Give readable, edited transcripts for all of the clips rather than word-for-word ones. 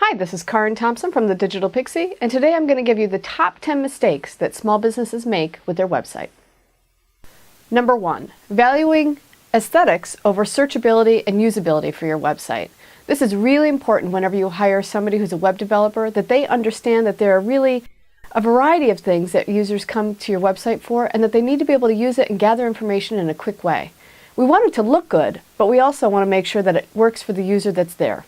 Hi, this is Karen Thompson from the Digital Pixie, and today I'm going to give you the top 10 mistakes that small businesses make with their website. Number 1, valuing aesthetics over searchability and usability for your website. This is really important whenever you hire somebody who's a web developer, that they understand that there are really a variety of things that users come to your website for, and that they need to be able to use it and gather information in a quick way. We want it to look good, but we also want to make sure that it works for the user that's there.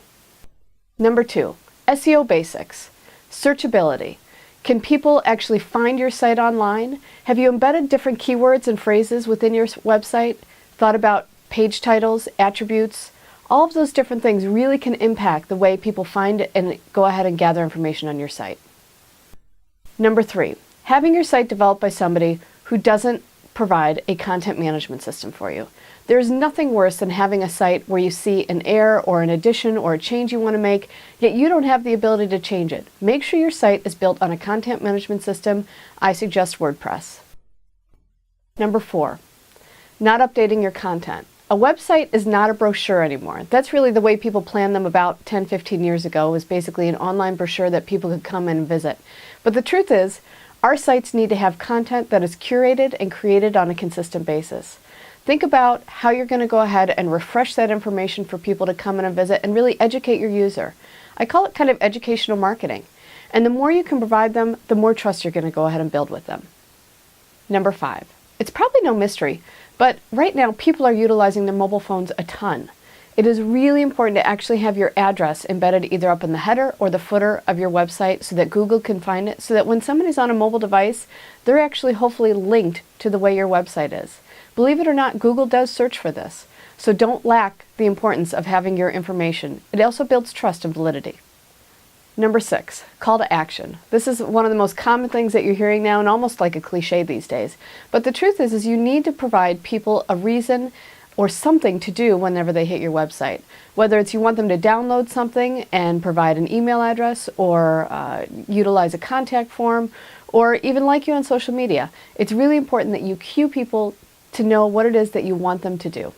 Number 2, SEO basics. Searchability. Can people actually find your site online? Have you embedded different keywords and phrases within your website? Thought about page titles, attributes? All of those different things really can impact the way people find it and go ahead and gather information on your site. Number 3, having your site developed by somebody who doesn't provide a content management system for you. There's nothing worse than having a site where you see an error or an addition or a change you want to make, yet you don't have the ability to change it. Make sure your site is built on a content management system. I suggest WordPress. Number 4, not updating your content. A website is not a brochure anymore. That's really the way people planned them about 10, 15 years ago. It was basically an online brochure that people could come and visit. But the truth is, our sites need to have content that is curated and created on a consistent basis. Think about how you're going to go ahead and refresh that information for people to come in and visit and really educate your user. I call it kind of educational marketing. And the more you can provide them, the more trust you're going to go ahead and build with them. Number 5, it's probably no mystery, but right now people are utilizing their mobile phones a ton. It is really important to actually have your address embedded either up in the header or the footer of your website so that Google can find it, so that when somebody's on a mobile device, they're actually hopefully linked to the way your website is. Believe it or not, Google does search for this, so don't lack the importance of having your information. It also builds trust and validity. Number 6, call to action. This is one of the most common things that you're hearing now and almost like a cliche these days. But the truth is you need to provide people a reason or something to do whenever they hit your website. Whether it's you want them to download something and provide an email address or utilize a contact form or even like you on social media. It's really important that you cue people to know what it is that you want them to do.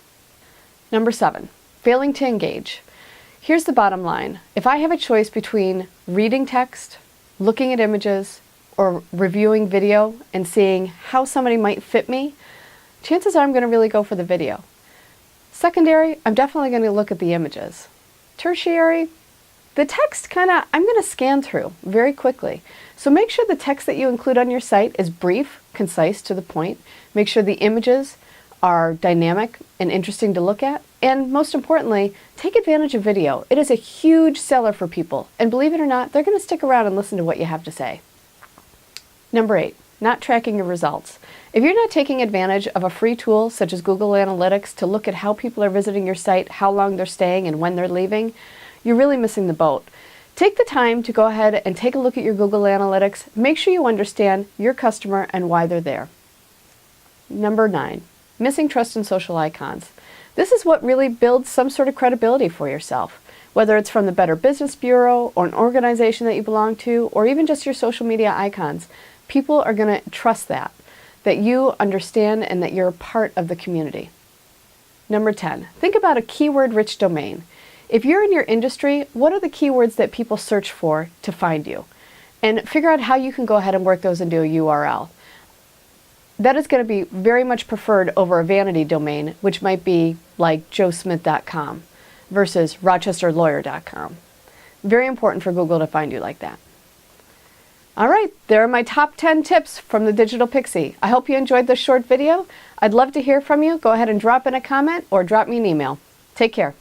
Number 7, failing to engage. Here's the bottom line. If I have a choice between reading text, looking at images, or reviewing video and seeing how somebody might fit me, chances are I'm going to really go for the video. Secondary, I'm definitely going to look at the images. Tertiary, the text I'm going to scan through very quickly. So make sure the text that you include on your site is brief, concise, to the point. Make sure the images are dynamic and interesting to look at. And most importantly, take advantage of video. It is a huge seller for people. And believe it or not, they're going to stick around and listen to what you have to say. Number 8, not tracking your results. If you're not taking advantage of a free tool such as Google Analytics to look at how people are visiting your site, how long they're staying, and when they're leaving, you're really missing the boat. Take the time to go ahead and take a look at your Google Analytics. Make sure you understand your customer and why they're there. Number 9, missing trust in social icons. This is what really builds some sort of credibility for yourself. Whether it's from the Better Business Bureau or an organization that you belong to, or even just your social media icons, people are going to trust that you understand and that you're a part of the community. Number 10, think about a keyword-rich domain. If you're in your industry, what are the keywords that people search for to find you? And figure out how you can go ahead and work those into a URL. That is going to be very much preferred over a vanity domain, which might be like joesmith.com versus rochesterlawyer.com. Very important for Google to find you like that. All right, there are my top 10 tips from the Digital Pixie. I hope you enjoyed this short video. I'd love to hear from you. Go ahead and drop in a comment or drop me an email. Take care.